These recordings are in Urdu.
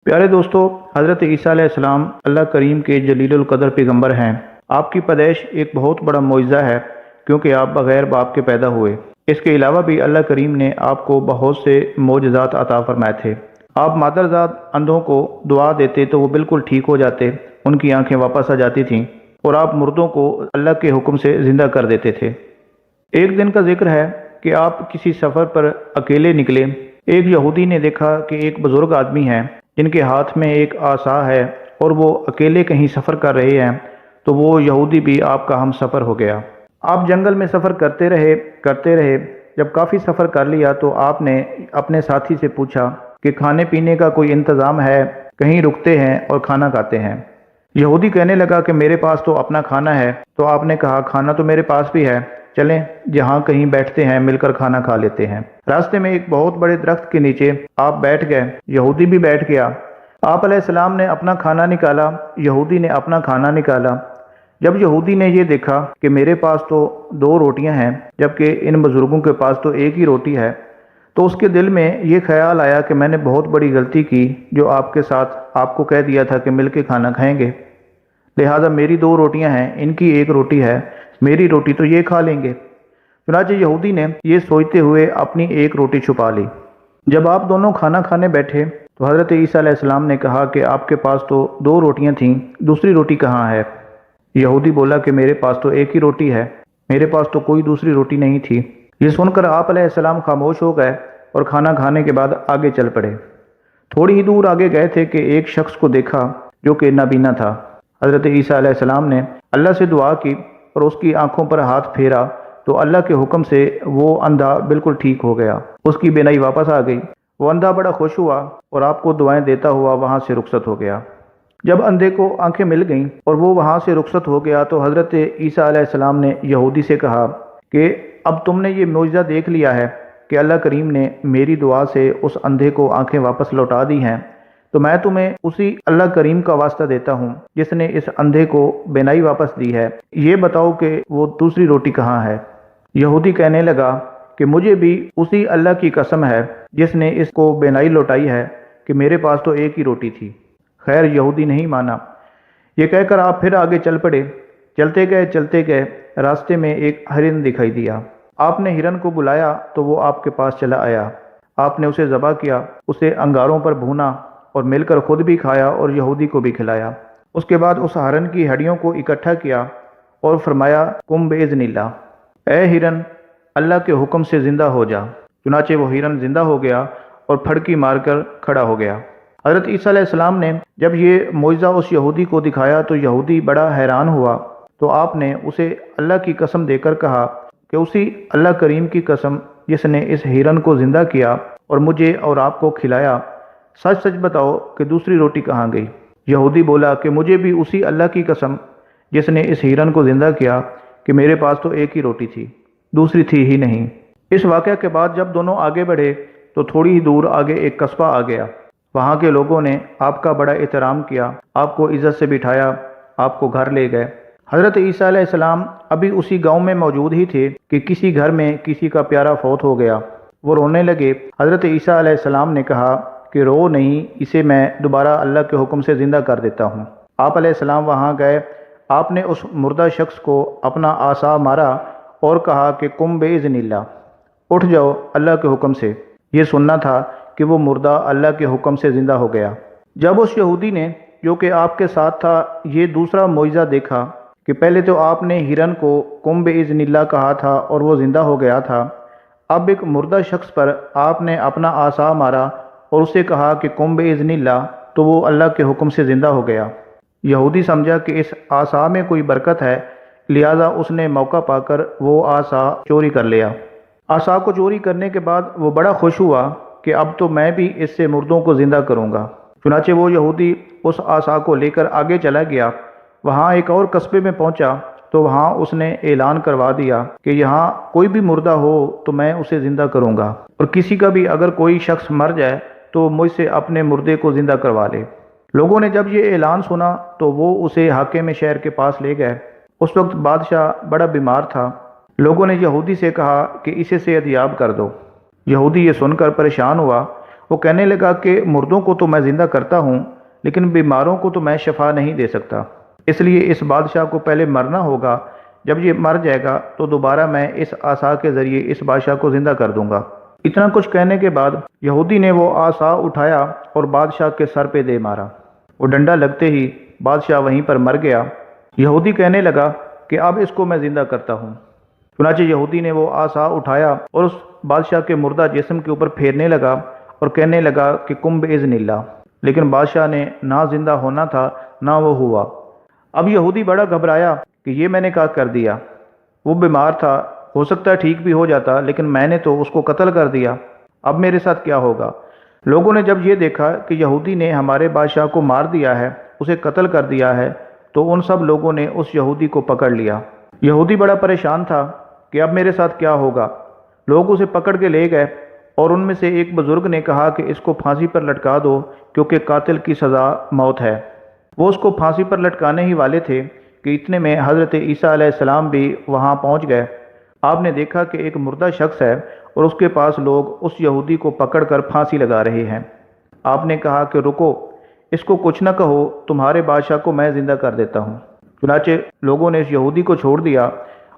پیارے دوستو، حضرت عیسیٰ علیہ السلام اللہ کریم کے جلیل القدر پیغمبر ہیں۔ آپ کی پیدائش ایک بہت بڑا معجزہ ہے کیونکہ آپ بغیر باپ کے پیدا ہوئے۔ اس کے علاوہ بھی اللہ کریم نے آپ کو بہت سے معجزات عطا فرمائے تھے۔ آپ مادرزاد اندھوں کو دعا دیتے تو وہ بالکل ٹھیک ہو جاتے، ان کی آنکھیں واپس آ جاتی تھیں، اور آپ مردوں کو اللہ کے حکم سے زندہ کر دیتے تھے۔ ایک دن کا ذکر ہے کہ آپ کسی سفر پر اکیلے نکلے۔ ایک یہودی نے دیکھا کہ ایک بزرگ آدمی ہے جن کے ہاتھ میں ایک عصا ہے اور وہ اکیلے کہیں سفر کر رہے ہیں، تو وہ یہودی بھی آپ کا ہم سفر ہو گیا۔ آپ جنگل میں سفر کرتے رہے۔ جب کافی سفر کر لیا تو آپ نے اپنے ساتھی سے پوچھا کہ کھانے پینے کا کوئی انتظام ہے، کہیں رکتے ہیں اور کھانا کھاتے ہیں؟ یہودی کہنے لگا کہ میرے پاس تو اپنا کھانا ہے۔ تو آپ نے کہا کھانا تو میرے پاس بھی ہے، چلیں جہاں کہیں بیٹھتے ہیں، مل کر کھانا کھا لیتے ہیں۔ راستے میں ایک بہت بڑے درخت کے نیچے آپ بیٹھ گئے، یہودی بھی بیٹھ گیا۔ آپ علیہ السلام نے اپنا کھانا نکالا، یہودی نے اپنا کھانا نکالا۔ جب یہودی نے یہ دیکھا کہ میرے پاس تو 2 روٹیاں ہیں جبکہ ان بزرگوں کے پاس تو ایک ہی روٹی ہے، تو اس کے دل میں یہ خیال آیا کہ میں نے بہت بڑی غلطی کی جو آپ کے ساتھ آپ کو کہہ دیا تھا کہ مل کے کھانا کھائیں گے۔ لہٰذا میری 2 روٹیاں ہیں، ان کی 1 روٹی ہے، میری روٹی تو یہ کھا لیں گے۔ چنانچہ یہودی نے یہ سوچتے ہوئے اپنی 1 روٹی چھپا لی۔ جب آپ دونوں کھانا کھانے بیٹھے تو حضرت عیسیٰ علیہ السلام نے کہا کہ آپ کے پاس تو 2 روٹیاں تھیں، دوسری روٹی کہاں ہے؟ یہودی بولا کہ میرے پاس تو ایک ہی روٹی ہے، میرے پاس تو کوئی دوسری روٹی نہیں تھی۔ یہ سن کر آپ علیہ السلام خاموش ہو گئے اور کھانا کھانے کے بعد آگے چل پڑے۔ تھوڑی ہی دور آگے گئے تھے کہ ایک شخص کو دیکھا جو کہ نابینا تھا۔ حضرت عیسیٰ علیہ السلام نے اللہ سے دعا کی اور اس کی آنکھوں پر ہاتھ پھیرا تو اللہ کے حکم سے وہ اندھا بالکل ٹھیک ہو گیا، اس کی بینائی واپس آ گئی۔ وہ اندھا بڑا خوش ہوا اور آپ کو دعائیں دیتا ہوا وہاں سے رخصت ہو گیا۔ جب اندھے کو آنکھیں مل گئیں اور وہ وہاں سے رخصت ہو گیا تو حضرت عیسیٰ علیہ السلام نے یہودی سے کہا کہ اب تم نے یہ معجزہ دیکھ لیا ہے کہ اللہ کریم نے میری دعا سے اس اندھے کو آنکھیں واپس لوٹا دی ہیں، تو میں تمہیں اسی اللہ کریم کا واسطہ دیتا ہوں جس نے اس اندھے کو بینائی واپس دی ہے۔ یہ بتاؤ کہ وہ دوسری روٹی کہاں ہے؟ یہودی کہنے لگا کہ مجھے بھی اسی اللہ کی قسم ہے جس نے اس کو بینائی لوٹائی ہے کہ میرے پاس تو ایک ہی روٹی تھی۔ خیر یہودی نہیں مانا۔ یہ کہہ کر آپ پھر آگے چل پڑے۔ چلتے گئے راستے میں ایک ہرن دکھائی دیا۔ آپ نے ہرن کو بلایا تو وہ آپ کے پاس چلا آیا۔ آپ نے اسے ذبح کیا، اسے انگاروں پر بھونا اور مل کر خود بھی کھایا اور یہودی کو بھی کھلایا۔ اس کے بعد اس ہرن کی ہڈیوں کو اکٹھا کیا اور فرمایا قم باذن اللہ، اے ہرن اللہ کے حکم سے زندہ ہو جا۔ چنانچہ وہ ہرن زندہ ہو گیا اور پھڑکی مار کر کھڑا ہو گیا۔ حضرت عیسیٰ علیہ السلام نے جب یہ معجزہ اس یہودی کو دکھایا تو یہودی بڑا حیران ہوا، تو آپ نے اسے اللہ کی قسم دے کر کہا کہ اسی اللہ کریم کی قسم جس نے اس ہرن کو زندہ کیا اور مجھے اور آپ کو کھلایا، سچ سچ بتاؤ کہ دوسری روٹی کہاں گئی؟ یہودی بولا کہ مجھے بھی اسی اللہ کی قسم جس نے اس ہرن کو زندہ کیا کہ میرے پاس تو ایک ہی روٹی تھی، دوسری تھی ہی نہیں۔ اس واقعہ کے بعد جب دونوں آگے بڑھے تو تھوڑی ہی دور آگے ایک قصبہ آ گیا۔ وہاں کے لوگوں نے آپ کا بڑا احترام کیا، آپ کو عزت سے بٹھایا، آپ کو گھر لے گئے۔ حضرت عیسیٰ علیہ السلام ابھی اسی گاؤں میں موجود ہی تھے کہ کسی گھر میں کسی کا پیارا فوت ہو گیا۔ وہ رونے لگے۔ حضرت عیسیٰ علیہ السلام نے کہا کہ رو نہیں، اسے میں دوبارہ اللہ کے حکم سے زندہ کر دیتا ہوں۔ آپ علیہ السلام وہاں گئے۔ آپ نے اس مردہ شخص کو اپنا عصا مارا اور کہا کہ قم باذن اللہ، اٹھ جاؤ اللہ کے حکم سے۔ یہ سننا تھا کہ وہ مردہ اللہ کے حکم سے زندہ ہو گیا۔ جب اس یہودی نے جو کہ آپ کے ساتھ تھا یہ دوسرا معجزہ دیکھا کہ پہلے تو آپ نے ہرن کو قم باذن اللہ کہا تھا اور وہ زندہ ہو گیا تھا، اب ایک مردہ شخص پر آپ نے اپنا عصا مارا اور اسے کہا کہ قم باذن اللہ، تو وہ اللہ کے حکم سے زندہ ہو گیا۔ یہودی سمجھا کہ اس عصا میں کوئی برکت ہے، لہذا اس نے موقع پا کر وہ عصا چوری کر لیا۔ عصا کو چوری کرنے کے بعد وہ بڑا خوش ہوا کہ اب تو میں بھی اس سے مردوں کو زندہ کروں گا۔ چنانچہ وہ یہودی اس عصا کو لے کر آگے چلا گیا۔ وہاں ایک اور قصبے میں پہنچا تو وہاں اس نے اعلان کروا دیا کہ یہاں کوئی بھی مردہ ہو تو میں اسے زندہ کروں گا، اور کسی کا بھی اگر کوئی شخص مر جائے تو مجھ سے اپنے مردے کو زندہ کروا لے۔ لوگوں نے جب یہ اعلان سنا تو وہ اسے حاکم شہر کے پاس لے گئے۔ اس وقت بادشاہ بڑا بیمار تھا۔ لوگوں نے یہودی سے کہا کہ اسے صحت یاب کر دو۔ یہودی یہ سن کر پریشان ہوا وہ کہنے لگا کہ مردوں کو تو میں زندہ کرتا ہوں لیکن بیماروں کو تو میں شفا نہیں دے سکتا، اس لیے اس بادشاہ کو پہلے مرنا ہوگا، جب یہ مر جائے گا تو دوبارہ میں اس عصا کے ذریعے اس بادشاہ کو زندہ کر دوں گا۔ اتنا کچھ کہنے کے بعد یہودی نے وہ عصا اٹھایا اور بادشاہ کے سر پہ دے مارا۔ وہ ڈنڈا لگتے ہی بادشاہ وہیں پر مر گیا۔ یہودی کہنے لگا کہ اب اس کو میں زندہ کرتا ہوں۔ چنانچہ یہودی نے وہ عصا اٹھایا اور اس بادشاہ کے مردہ جسم کے اوپر پھیرنے لگا اور کہنے لگا کہ قم بإذن اللہ، لیکن بادشاہ نے نہ زندہ ہونا تھا نہ وہ ہوا۔ اب یہودی بڑا گھبرایا کہ یہ میں نے کیا کر دیا، وہ بیمار تھا، ہو سکتا ہے ٹھیک بھی ہو جاتا، لیکن میں نے تو اس کو قتل کر دیا، اب میرے ساتھ کیا ہوگا۔ لوگوں نے جب یہ دیکھا کہ یہودی نے ہمارے بادشاہ کو مار دیا ہے، اسے قتل کر دیا ہے، تو ان سب لوگوں نے اس یہودی کو پکڑ لیا۔ یہودی بڑا پریشان تھا کہ اب میرے ساتھ کیا ہوگا۔ لوگ اسے پکڑ کے لے گئے اور ان میں سے ایک بزرگ نے کہا کہ اس کو پھانسی پر لٹکا دو کیونکہ قاتل کی سزا موت ہے۔ وہ اس کو پھانسی پر لٹکانے ہی والے تھے کہ اتنے میں حضرت عیسیٰ علیہ السلام بھی وہاں پہنچ گئے۔ آپ نے دیکھا کہ ایک مردہ شخص ہے اور اس کے پاس لوگ اس یہودی کو پکڑ کر پھانسی لگا رہے ہیں۔ آپ نے کہا کہ رکو، اس کو کچھ نہ کہو، تمہارے بادشاہ کو میں زندہ کر دیتا ہوں۔ چنانچہ لوگوں نے اس یہودی کو چھوڑ دیا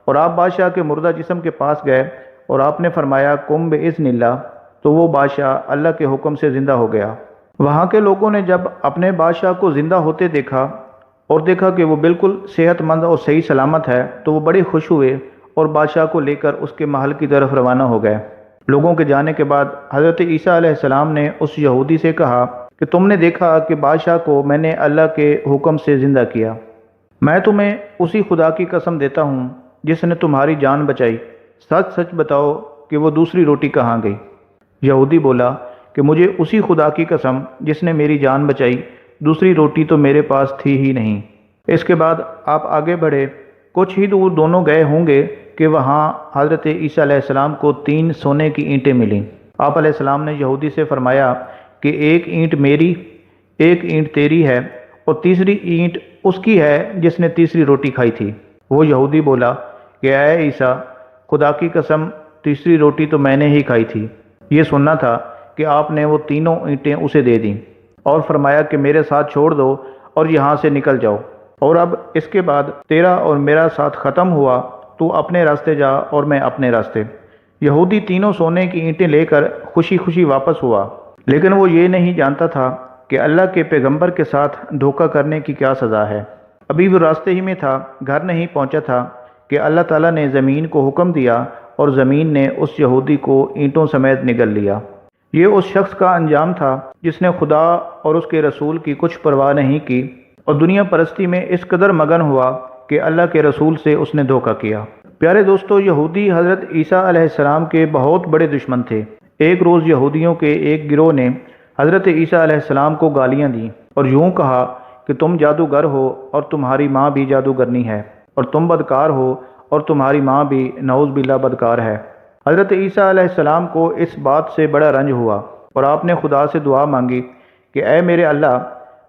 اور آپ بادشاہ کے مردہ جسم کے پاس گئے اور آپ نے فرمایا قم بإذن اللہ، تو وہ بادشاہ اللہ کے حکم سے زندہ ہو گیا۔ وہاں کے لوگوں نے جب اپنے بادشاہ کو زندہ ہوتے دیکھا اور دیکھا کہ وہ بالکل صحت مند اور صحیح سلامت ہے تو وہ بڑے خوش ہوئے اور بادشاہ کو لے کر اس کے محل کی طرف روانہ ہو گئے۔ لوگوں کے جانے کے بعد حضرت عیسیٰ علیہ السلام نے اس یہودی سے کہا کہ تم نے دیکھا کہ بادشاہ کو میں نے اللہ کے حکم سے زندہ کیا، میں تمہیں اسی خدا کی قسم دیتا ہوں جس نے تمہاری جان بچائی، سچ سچ بتاؤ کہ وہ دوسری روٹی کہاں گئی۔ یہودی بولا کہ مجھے اسی خدا کی قسم جس نے میری جان بچائی، دوسری روٹی تو میرے پاس تھی ہی نہیں۔ اس کے بعد آپ آگے بڑھے، کچھ ہی دور دونوں گئے ہوں گے کہ وہاں حضرت عیسیٰ علیہ السلام کو 3 سونے کی اینٹیں ملیں۔ آپ علیہ السلام نے یہودی سے فرمایا کہ ایک اینٹ میری، ایک اینٹ تیری ہے اور تیسری اینٹ اس کی ہے جس نے تیسری روٹی کھائی تھی۔ وہ یہودی بولا کہ اے عیسیٰ، خدا کی قسم تیسری روٹی تو میں نے ہی کھائی تھی۔ یہ سننا تھا کہ آپ نے وہ تینوں اینٹیں اسے دے دیں اور فرمایا کہ میرے ساتھ چھوڑ دو اور یہاں سے نکل جاؤ، اور اب اس کے بعد تیرا اور میرا ساتھ ختم ہوا، تو اپنے راستے جا اور میں اپنے راستے۔ یہودی تینوں سونے کی اینٹیں لے کر خوشی خوشی واپس ہوا، لیکن وہ یہ نہیں جانتا تھا کہ اللہ کے پیغمبر کے ساتھ دھوکہ کرنے کی کیا سزا ہے۔ ابھی وہ راستے ہی میں تھا، گھر نہیں پہنچا تھا کہ اللہ تعالیٰ نے زمین کو حکم دیا اور زمین نے اس یہودی کو اینٹوں سمیت نگل لیا۔ یہ اس شخص کا انجام تھا جس نے خدا اور اس کے رسول کی کچھ پرواہ نہیں کی اور دنیا پرستی میں اس قدر مگن ہوا کہ اللہ کے رسول سے اس نے دھوکہ کیا۔ پیارے دوستو، یہودی حضرت عیسیٰ علیہ السلام کے بہت بڑے دشمن تھے۔ ایک روز یہودیوں کے ایک گروہ نے حضرت عیسیٰ علیہ السلام کو گالیاں دیں اور یوں کہا کہ تم جادوگر ہو اور تمہاری ماں بھی جادوگرنی ہے، اور تم بدکار ہو اور تمہاری ماں بھی نعوذ باللہ بدکار ہے۔ حضرت عیسیٰ علیہ السلام کو اس بات سے بڑا رنج ہوا اور آپ نے خدا سے دعا مانگی کہ اے میرے اللہ،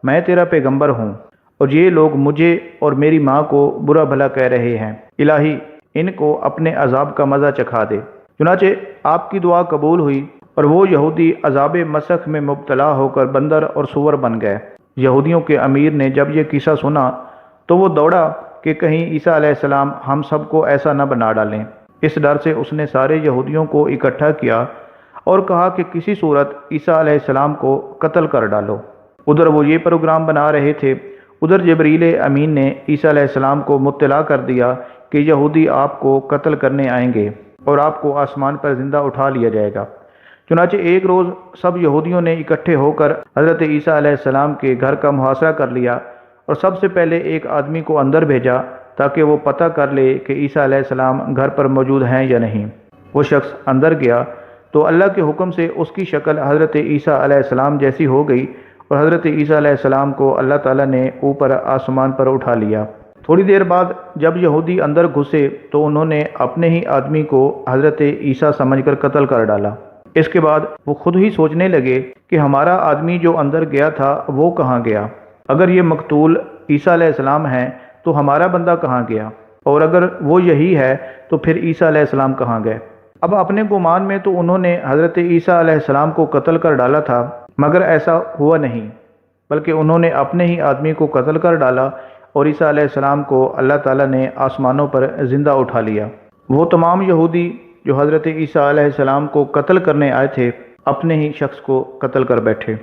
میں تیرا پیغمبر ہوں اور یہ لوگ مجھے اور میری ماں کو برا بھلا کہہ رہے ہیں، الہی ان کو اپنے عذاب کا مزہ چکھا دے۔ چنانچہ آپ کی دعا قبول ہوئی اور وہ یہودی عذاب مسخ میں مبتلا ہو کر بندر اور سور بن گئے۔ یہودیوں کے امیر نے جب یہ قصہ سنا تو وہ دوڑا کہ کہیں عیسیٰ علیہ السلام ہم سب کو ایسا نہ بنا ڈالیں۔ اس ڈر سے اس نے سارے یہودیوں کو اکٹھا کیا اور کہا کہ کسی صورت عیسیٰ علیہ السلام کو قتل کر ڈالو۔ ادھر وہ یہ پروگرام بنا رہے تھے، ادھر جبریل امین نے عیسیٰ علیہ السلام کو مطلع کر دیا کہ یہودی آپ کو قتل کرنے آئیں گے اور آپ کو آسمان پر زندہ اٹھا لیا جائے گا۔ چنانچہ ایک روز سب یہودیوں نے اکٹھے ہو کر حضرت عیسیٰ علیہ السلام کے گھر کا محاصرہ کر لیا اور سب سے پہلے ایک آدمی کو اندر بھیجا تاکہ وہ پتہ کر لے کہ عیسیٰ علیہ السلام گھر پر موجود ہیں یا نہیں۔ وہ شخص اندر گیا تو اللہ کے حکم سے اس کی شکل حضرت عیسیٰ علیہ السلام جیسی ہو گئی اور حضرت عیسیٰ علیہ السلام کو اللہ تعالیٰ نے اوپر آسمان پر اٹھا لیا۔ تھوڑی دیر بعد جب یہودی اندر گھسے تو انہوں نے اپنے ہی آدمی کو حضرت عیسیٰ سمجھ کر قتل کر ڈالا۔ اس کے بعد وہ خود ہی سوچنے لگے کہ ہمارا آدمی جو اندر گیا تھا وہ کہاں گیا؟ اگر یہ مقتول عیسیٰ علیہ السلام ہیں تو ہمارا بندہ کہاں گیا؟ اور اگر وہ یہی ہے تو پھر عیسیٰ علیہ السلام کہاں گئے؟ اب اپنے گمان میں تو انہوں نے حضرت عیسیٰ علیہ السلام کو قتل کر ڈالا تھا، مگر ایسا ہوا نہیں، بلکہ انہوں نے اپنے ہی آدمی کو قتل کر ڈالا اور عیسیٰ علیہ السلام کو اللہ تعالیٰ نے آسمانوں پر زندہ اٹھا لیا۔ وہ تمام یہودی جو حضرت عیسیٰ علیہ السلام کو قتل کرنے آئے تھے، اپنے ہی شخص کو قتل کر بیٹھے۔